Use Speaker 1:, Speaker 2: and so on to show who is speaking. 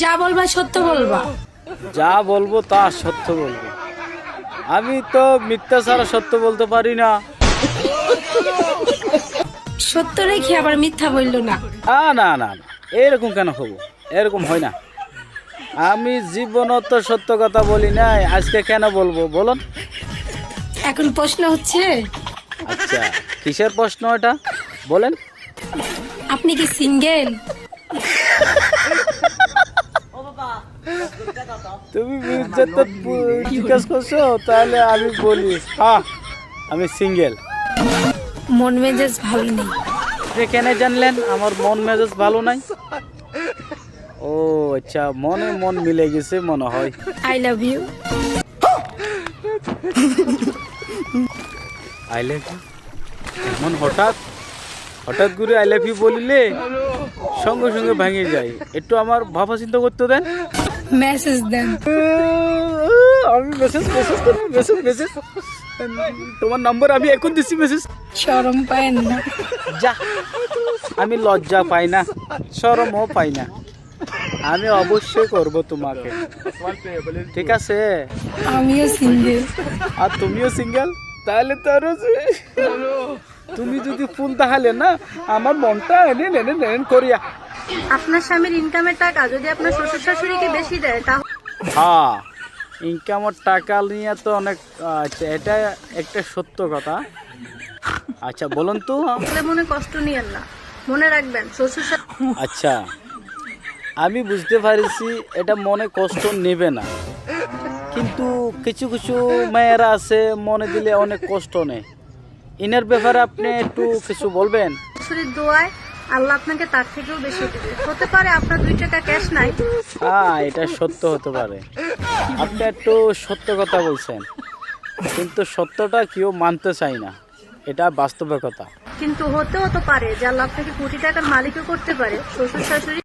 Speaker 1: যা বলবা সত্য বলবা।
Speaker 2: যা বলবো তা সত্য বলবো। আমি তো মিথ্যা ছাড়া সত্য বলতে পারি না।
Speaker 1: সত্য রেখে আবার মিথ্যা বললো না।
Speaker 2: না না না, এরকম কেন হবো? এরকম হয় না। আমি জীবনত সত্য কথা বলি নাই, আজকে কেন বলবো বলুন?
Speaker 1: এখন প্রশ্ন হচ্ছে,
Speaker 2: আচ্ছা, কিসের প্রশ্ন এটা বলেন?
Speaker 1: আপনি কি সিঙ্গেল?
Speaker 2: তুমি যত জিজ্ঞাসা করছো তাহলে আমি বলি হ্যাঁ, আমি সিঙ্গেল।
Speaker 1: মন মেজাজ ভালো নেই।
Speaker 2: আপনি কেন জানলেন আমার মন মেজাজ ভালো নাই? ও আচ্ছা, মনে মন মিলে গেছে মনে হয়।
Speaker 1: I love you.
Speaker 2: I love you? এমন হঠাৎ হঠাৎ করে আই লাভ ইউ বলিলে সঙ্গে সঙ্গে ভেঙে যায়। একটু আমার ভাবা চিন্তা করতে দেন।
Speaker 1: মেসেজ দেন।
Speaker 2: আমি মেসেজ মেসেজ করবো, মেসেজ মেসেজ। তোমার নাম্বার আমি এখন দিচ্ছি মেসেজ।
Speaker 1: শরম পায়েন না?
Speaker 2: যা, আমি লজ্জা পাই না, শরমও পাই না। আমি অবশ্যই করব তোমাকে, ঠিক আছে?
Speaker 1: আমিও সিঙ্গেল।
Speaker 2: আর তুমিও সিঙ্গেল? তাহলে তো আরো তুমি যদি ফুল তাহলে না আমার মনটা এনে নেনে নেন করিয়া।
Speaker 3: আপনার স্বামীর ইনকামের টাকা যদি আপনার শ্বশুর শাশুড়িকে বেশি দেয় তাহলে
Speaker 2: হ্যাঁ, ইনকামের টাকা নিয়ে তো অনেক, আচ্ছা এটা একটা সত্য কথা। আচ্ছা বলুন তো।
Speaker 3: মনে কষ্ট নিয়েন না, মনে রাখবেন শ্বশুর
Speaker 2: আচ্ছা, আমি বুঝতে পারছি এটা মনে কষ্ট নেবে না, কিন্তু কিছু কিছু মেয়েরা আছে মনে দিলে অনেক কষ্ট নেয়। ইনার ব্যাপারে আপনি একটু কিছু বলবেন?
Speaker 3: শাশুড়ির দোয়ায় আল্লাহ আপনাকে তার থেকেও বেশি দেবে। হতে পারে আপনার 2 টাকা ক্যাশ নাই,
Speaker 2: হ্যাঁ, এটা সত্য হতে পারে। আপনি একটু সত্য কথা বলছেন, কিন্তু সত্যটা কেউ মানতে চায় না, এটা বাস্তবিকতা।
Speaker 3: কিন্তু হতেও তো পারে যে আল্লাহ আপনাকে কোটি টাকার মালিকও করতে পারে। শ্বশুর শাশুড়ি